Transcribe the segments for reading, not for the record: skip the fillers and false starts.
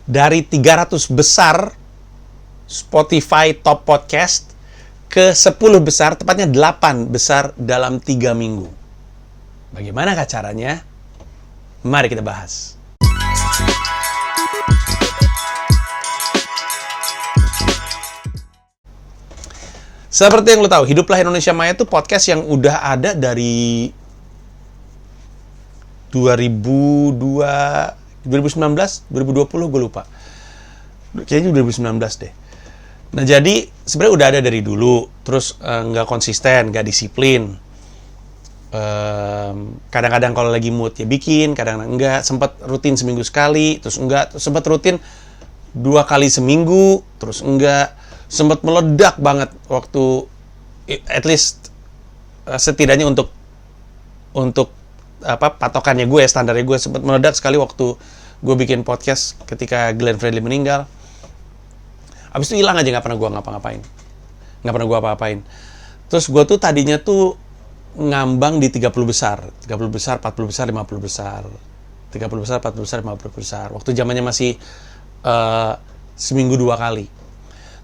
Dari 300 besar Spotify Top Podcast ke 10 besar, tepatnya 8 besar dalam 3 minggu. Bagaimanakah caranya? Mari kita bahas. Seperti yang lo tahu, Hiduplah Indonesia Maya itu podcast yang udah ada dari 2019, 2020 gue lupa. Kayaknya 2019 deh. Nah jadi sebenarnya udah ada dari dulu, terus nggak konsisten, nggak disiplin. Kadang-kadang kalau lagi mood ya bikin, kadang-kadang enggak. Sempat rutin seminggu sekali, terus enggak. Sempat rutin 2 kali seminggu, terus enggak. Sempat meledak banget waktu, at least setidaknya untuk patokannya gue, standarnya gue, sempat meledak sekali waktu gue bikin podcast ketika Glenn Fredly meninggal. Abis itu hilang aja, nggak pernah gue ngapa-ngapain. Terus gue tuh tadinya tuh ngambang di 30 besar, 40 besar, 50 besar, 30 besar, 40 besar, 50 besar. Waktu zamannya masih seminggu 2 kali.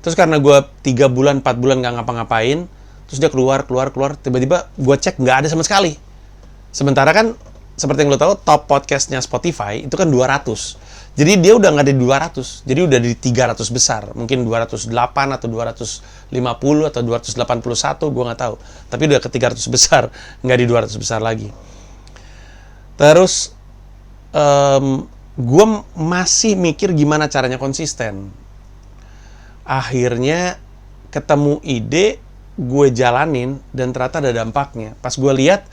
Terus karena gue 3 bulan, 4 bulan nggak ngapa-ngapain, terus dia keluar, tiba-tiba gue cek nggak ada sama sekali. Sementara kan, seperti yang lo tahu, top podcastnya Spotify itu kan 200. Jadi dia udah nggak ada di 200, jadi udah di 300 besar. Mungkin 208 atau 250 atau 281, gue nggak tahu. Tapi udah ke 300 besar, nggak di 200 besar lagi. Terus, gue masih mikir gimana caranya konsisten. Akhirnya ketemu ide, gue jalanin, dan ternyata ada dampaknya. Pas gue lihat,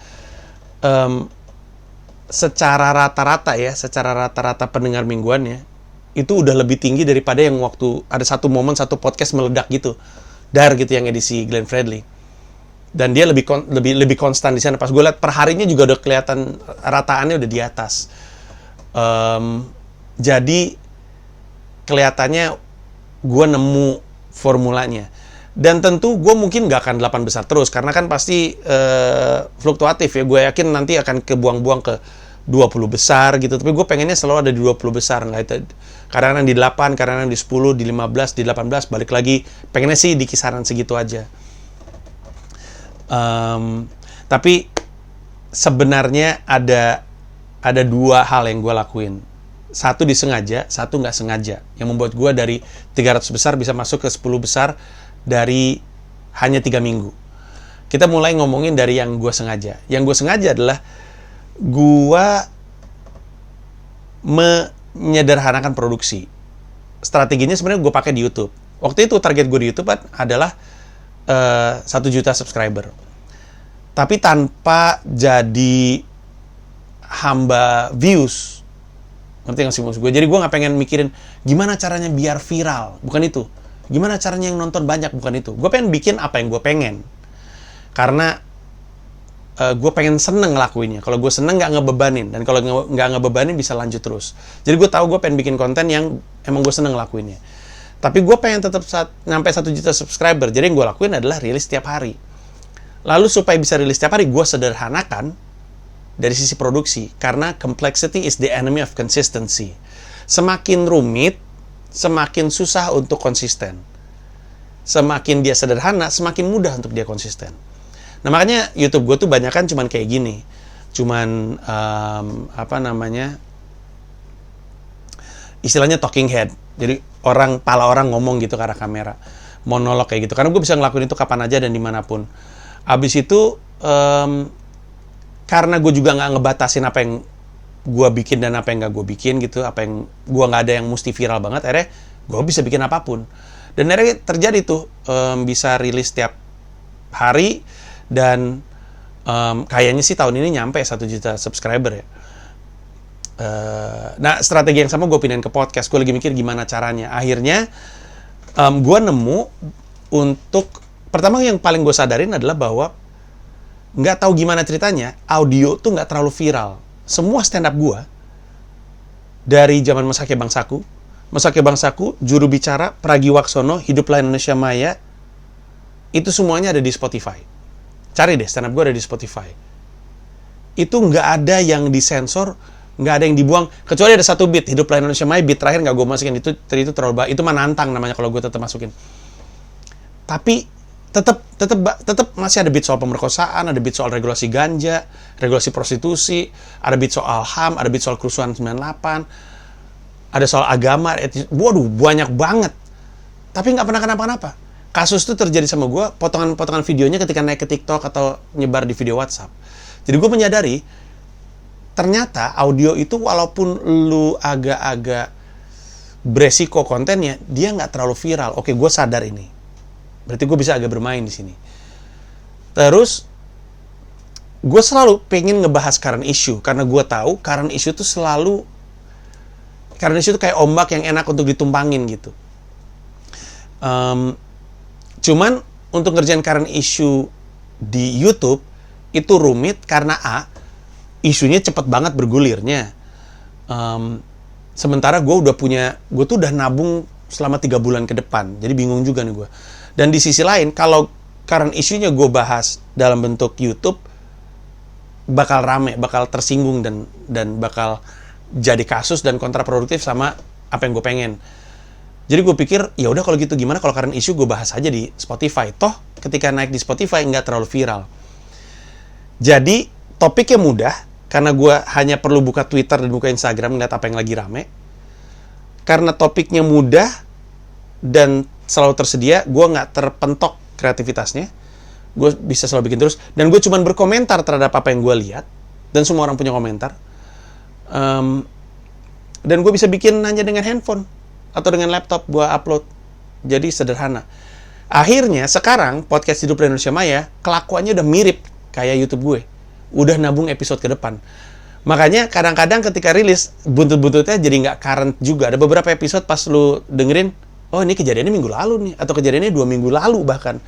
secara rata-rata pendengar mingguannya itu udah lebih tinggi daripada yang waktu ada satu momen satu podcast meledak gitu, dar gitu, yang edisi Glenn Fredly, dan dia lebih konstan di sana. Pas gue lihat per harinya juga udah kelihatan rataannya udah di atas. Jadi kelihatannya gue nemu formulanya. Dan tentu gue mungkin gak akan 8 besar terus, karena kan pasti fluktuatif ya. Gue yakin nanti akan kebuang-buang ke 20 besar gitu. Tapi gue pengennya selalu ada di 20 besar. Kadang-kadang di 8, kadang-kadang di 10, di 15, di 18, balik lagi. Pengennya sih di kisaran segitu aja. Tapi sebenarnya ada 2 hal yang gue lakuin. Satu disengaja, satu nggak sengaja. Yang membuat gue dari 300 besar bisa masuk ke 10 besar dari hanya 3 minggu. Kita mulai ngomongin dari yang gue sengaja. Yang gue sengaja adalah gue menyederhanakan produksi. Strateginya sebenarnya gue pakai di YouTube. Waktu itu target gue di YouTube adalah 1 juta subscriber. Tapi tanpa jadi hamba views. Ngerti nggak sih maksud gue? Jadi gue nggak pengen mikirin gimana caranya biar viral. Bukan itu. Gimana caranya yang nonton banyak, bukan itu. Gue pengen bikin apa yang gue pengen. Karena gue pengen seneng ngelakuinnya. Kalau gue seneng nggak ngebebanin. Dan kalau nggak ngebebanin bisa lanjut terus. Jadi gue tahu gue pengen bikin konten yang emang gue seneng ngelakuinnya. Tapi gue pengen tetap nyampe 1 juta subscriber. Jadi yang gue lakuin adalah rilis setiap hari. Lalu supaya bisa rilis setiap hari, gue sederhanakan dari sisi produksi. Karena complexity is the enemy of consistency. Semakin rumit, semakin susah untuk konsisten. Semakin dia sederhana, semakin mudah untuk dia konsisten. Nah makanya YouTube gue tuh banyak kan cuman kayak gini. Cuman, istilahnya talking head. Jadi pala orang ngomong gitu ke arah kamera. Monolog kayak gitu. Karena gue bisa ngelakuin itu kapan aja dan dimanapun. Abis itu, karena gue juga nggak ngebatasin apa yang gue bikin dan apa yang nggak gue bikin gitu, apa yang gue nggak ada yang mesti viral banget, akhirnya gue bisa bikin apapun. Dan akhirnya terjadi tuh, bisa rilis setiap hari, dan kayaknya sih tahun ini nyampe 1 juta subscriber ya. Nah strategi yang sama gue pindahin ke podcast. Gue lagi mikir gimana caranya. Akhirnya gue nemu untuk, pertama yang paling gue sadarin adalah bahwa nggak tahu gimana ceritanya, audio tuh nggak terlalu viral. Semua stand up gue, dari zaman Mesake Bangsaku, Juru Bicara, Pragiwaksono, Hiduplah Indonesia Maya, itu semuanya ada di Spotify. Cari deh, stand up gue ada di Spotify. Itu nggak ada yang disensor Nggak ada yang dibuang, kecuali ada satu beat, Hiduplah Indonesia Maya, beat terakhir nggak gue masukin, itu terlalu itu mah nantang namanya kalau gue tetap masukin. Tapi tetap masih ada beat soal pemerkosaan, ada beat soal regulasi ganja, regulasi prostitusi, ada beat soal HAM, ada beat soal kerusuhan 98, ada soal agama, waduh banyak banget. Tapi nggak pernah kenapa-napa. Kasus itu terjadi sama gue, potongan-potongan videonya ketika naik ke TikTok atau nyebar di video WhatsApp. Jadi gue menyadari, ternyata audio itu walaupun lu agak-agak beresiko kontennya, dia nggak terlalu viral. Oke, gue sadar ini. Berarti gue bisa agak bermain di sini. Terus, gue selalu pengen ngebahas current issue, karena gue tahu current issue itu kayak ombak yang enak untuk ditumpangin gitu. Cuman untuk ngerjain current issue di YouTube itu rumit karena isunya cepet banget bergulirnya. Sementara gue tuh udah nabung selama 3 bulan ke depan, jadi bingung juga nih gue. Dan di sisi lain, kalau current issue-nya gue bahas dalam bentuk YouTube, bakal rame, bakal tersinggung dan bakal jadi kasus dan kontraproduktif sama apa yang gue pengen. Jadi gue pikir, ya udah kalau gitu gimana kalau current issue gue bahas aja di Spotify. Toh ketika naik di Spotify nggak terlalu viral. Jadi topiknya mudah, karena gue hanya perlu buka Twitter dan buka Instagram ngeliat apa yang lagi rame. Karena topiknya mudah dan selalu tersedia, gue nggak terpentok kreativitasnya. Gue bisa selalu bikin terus. Dan gue cuma berkomentar terhadap apa yang gue lihat. Dan semua orang punya komentar. Dan gue bisa bikin hanya dengan handphone atau dengan laptop gue upload. Jadi sederhana. Akhirnya sekarang podcast Hiduplah Indonesia Maya kelakuannya udah mirip kayak YouTube gue. Udah nabung episode ke depan. Makanya kadang-kadang ketika rilis buntut-buntutnya jadi nggak current juga. Ada beberapa episode pas lu dengerin, oh ini kejadiannya minggu lalu nih, atau kejadiannya 2 minggu lalu bahkan.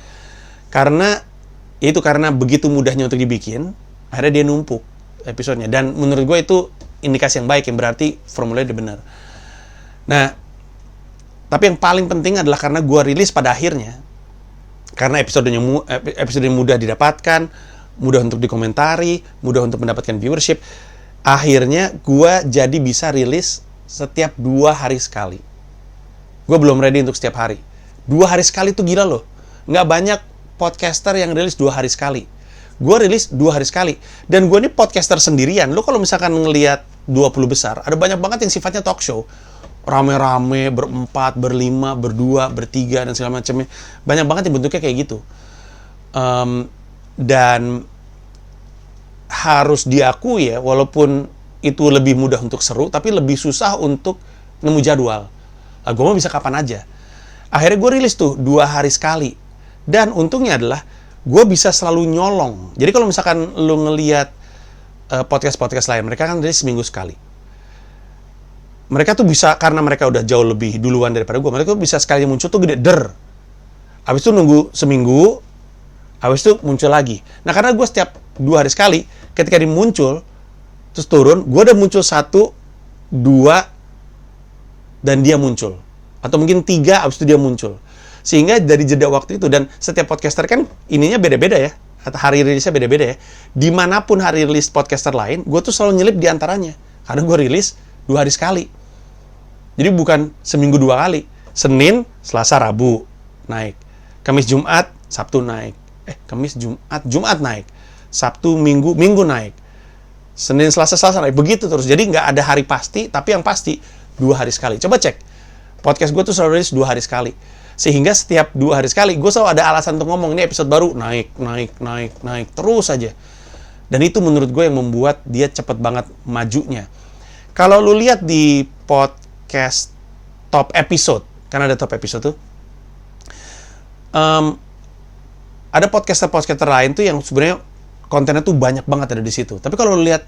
Karena begitu mudahnya untuk dibikin, akhirnya dia numpuk episodenya. Dan menurut gue itu indikasi yang baik, yang berarti formulanya udah benar. Nah, tapi yang paling penting adalah karena gue rilis pada akhirnya, karena episodenya mudah didapatkan, mudah untuk dikomentari, mudah untuk mendapatkan viewership, akhirnya gue jadi bisa rilis setiap 2 hari sekali. Gue belum ready untuk setiap hari. 2 hari sekali tuh gila loh. Nggak banyak podcaster yang rilis 2 hari sekali. Gue rilis 2 hari sekali. Dan gue ini podcaster sendirian. Lo kalau misalkan ngelihat 20 besar, ada banyak banget yang sifatnya talk show. Rame-rame, berempat, berlima, berdua, bertiga, dan segala macamnya. Banyak banget yang bentuknya kayak gitu. Dan harus diakui ya, walaupun itu lebih mudah untuk seru, tapi lebih susah untuk nemu jadwal. Lah, gue mau bisa kapan aja. Akhirnya gue rilis tuh 2 hari sekali. Dan untungnya adalah gue bisa selalu nyolong. Jadi kalau misalkan lu ngelihat podcast-podcast lain, mereka kan rilis seminggu sekali. Mereka tuh bisa, karena mereka udah jauh lebih duluan daripada gue, mereka tuh bisa sekali muncul tuh gede, habis itu nunggu seminggu, habis itu muncul lagi. Nah, karena gue setiap 2 hari sekali, ketika dia muncul, terus turun, gue udah muncul 1, 2, dan dia muncul. Atau mungkin 3, habis itu dia muncul. Sehingga dari jeda waktu itu, dan setiap podcaster kan ininya beda-beda ya, atau hari rilisnya beda-beda ya. Dimanapun hari rilis podcaster lain, gue tuh selalu nyelip di antaranya. Karena gue rilis 2 hari sekali. Jadi bukan seminggu 2 kali. Senin, Selasa, Rabu naik. Kamis, Jumat, Sabtu naik. Kamis, Jumat naik. Sabtu, Minggu naik. Senin, Selasa naik. Begitu terus. Jadi nggak ada hari pasti, tapi yang pasti 2 hari sekali. Coba cek. Podcast gue tuh selalu rilis 2 hari sekali. Sehingga setiap 2 hari sekali, gue selalu ada alasan untuk ngomong, ini episode baru, naik. Terus aja. Dan itu menurut gue yang membuat dia cepet banget majunya. Kalau lu lihat di podcast top episode, kan ada top episode tuh, ada podcaster lain tuh yang sebenarnya kontennya tuh banyak banget ada di situ. Tapi kalau lu lihat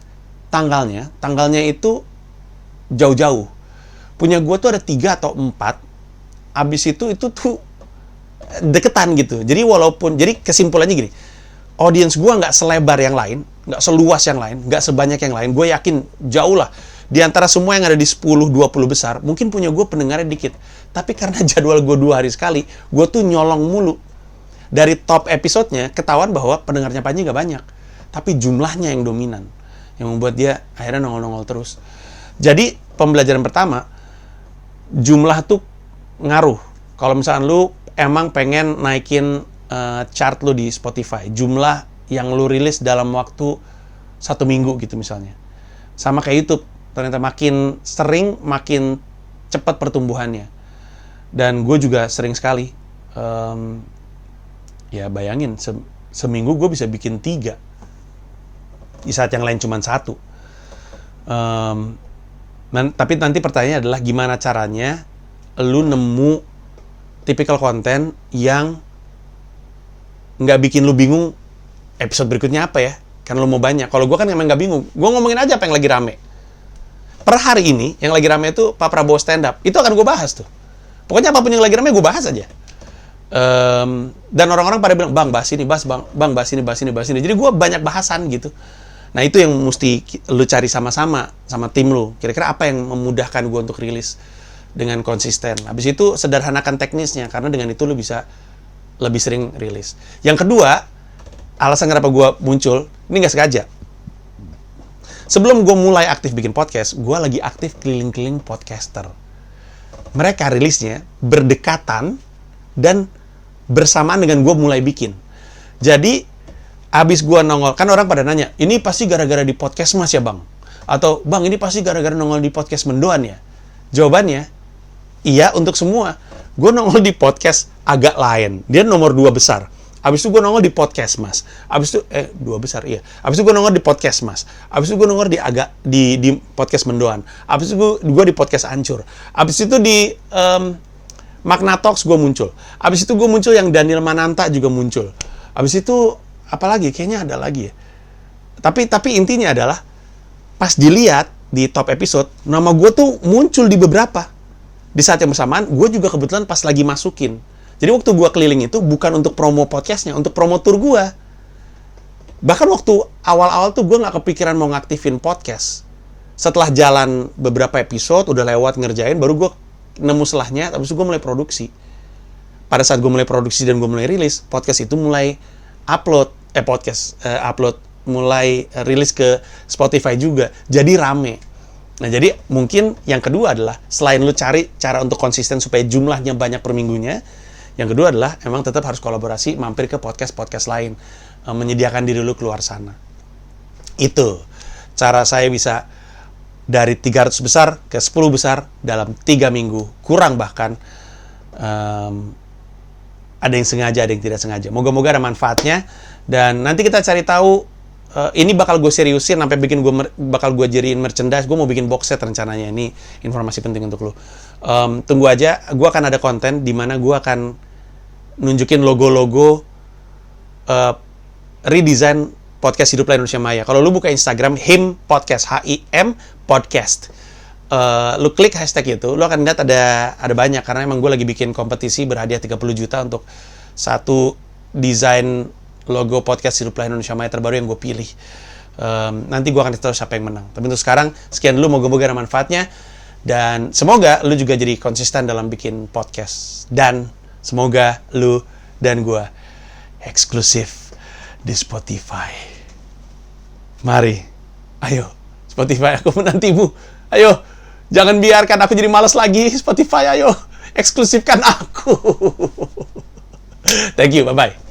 tanggalnya itu jauh-jauh. Punya gue tuh ada 3 atau 4. Abis itu tuh deketan gitu. Jadi kesimpulannya gini, audience gue nggak selebar yang lain, nggak seluas yang lain, nggak sebanyak yang lain. Gue yakin jauh lah. Di antara semua yang ada di 10-20 besar, mungkin punya gue pendengarnya dikit. Tapi karena jadwal gue 2 hari sekali, gue tuh nyolong mulu. Dari top episodenya, ketahuan bahwa pendengarnya Panji nggak banyak. Tapi jumlahnya yang dominan. yang membuat dia akhirnya nongol-nongol terus. Jadi pembelajaran pertama, jumlah tuh ngaruh. Kalau misalkan lu emang pengen naikin chart lu di Spotify, jumlah yang lu rilis dalam waktu 1 minggu gitu misalnya. Sama kayak YouTube, ternyata makin sering makin cepat pertumbuhannya. Dan gue juga sering sekali, ya bayangin seminggu gue bisa bikin 3, di saat yang lain cuma 1. Tapi nanti pertanyaannya adalah gimana caranya lu nemu tipikal konten yang nggak bikin lu bingung episode berikutnya apa ya, karena lu mau banyak. Kalau gue kan emang nggak bingung, gue ngomongin aja apa yang lagi rame. Per hari ini yang lagi rame itu Pak Prabowo stand up, itu akan gue bahas tuh. Pokoknya apapun yang lagi rame gue bahas aja. Dan orang-orang pada bilang, bang bahas ini, bang bahas ini. Jadi gue banyak bahasan gitu. Nah itu yang mesti lu cari sama-sama sama tim lu. Kira-kira apa yang memudahkan gue untuk rilis dengan konsisten. Habis itu sederhanakan teknisnya, karena dengan itu lu bisa lebih sering rilis. Yang kedua, alasan kenapa gue muncul, ini nggak sengaja. Sebelum gue mulai aktif bikin podcast, gue lagi aktif keliling-keliling podcaster. Mereka rilisnya berdekatan dan bersamaan dengan gue mulai bikin. Jadi, abis gue nongol, kan orang pada nanya, ini pasti gara-gara di podcast Mas ya bang? Atau, bang ini pasti gara-gara nongol di podcast Mendoan ya? Jawabannya, iya untuk semua. Gue nongol di podcast agak lain. Dia nomor 2 besar. Abis itu gue nongol di podcast Mas. Abis itu, 2 besar, iya. Abis itu gue nongol di podcast Mas. Abis itu gue nongol di podcast Mendoan. Abis itu gue di podcast Ancur. Abis itu di Magna Talks gue muncul. Abis itu gue muncul yang Daniel Mananta juga muncul. Abis itu, apalagi? Kayaknya ada lagi ya. Tapi intinya adalah, pas dilihat di top episode, nama gue tuh muncul di beberapa. Di saat yang bersamaan, gue juga kebetulan pas lagi masukin. Jadi waktu gue keliling itu bukan untuk promo podcastnya, untuk promo tour gue. Bahkan waktu awal-awal tuh gue nggak kepikiran mau ngaktifin podcast. Setelah jalan beberapa episode, udah lewat ngerjain, baru gue nemu selahnya, habis itu gue mulai produksi. Pada saat gue mulai produksi dan gue mulai rilis, podcast itu mulai upload, mulai rilis ke Spotify juga. Jadi rame. Nah, jadi mungkin yang kedua adalah, selain lu cari cara untuk konsisten supaya jumlahnya banyak per minggunya, yang kedua adalah emang tetap harus kolaborasi, mampir ke podcast-podcast lain, menyediakan diri lu keluar sana. Itu cara saya bisa dari 300 besar ke 10 besar dalam 3 minggu, kurang bahkan. Ada yang sengaja, ada yang tidak sengaja. Moga-moga ada manfaatnya, dan nanti kita cari tahu. Ini bakal gue seriusin sampai bakal gue jadiin merchandise. Gue mau bikin box set rencananya. Ini informasi penting untuk lo. Tunggu aja, gue akan ada konten di mana gue akan nunjukin logo-logo redesign podcast Hiduplah Indonesia Maya. Kalau lu buka Instagram HIM Podcast, HIM Podcast, lu klik hashtag itu, lu akan lihat ada banyak, karena emang gue lagi bikin kompetisi berhadiah 30 juta untuk satu desain logo podcast Hiduplah Indonesia Maya terbaru yang gue pilih. Nanti gue akan tahu siapa yang menang. Tapi untuk sekarang, sekian dulu, moga-moga ada manfaatnya. Dan semoga lu juga jadi konsisten dalam bikin podcast. Dan semoga lu dan gue eksklusif di Spotify. Mari, ayo Spotify, aku menantimu. Ayo, jangan biarkan aku jadi malas lagi. Spotify, ayo eksklusifkan aku. Thank you, bye-bye.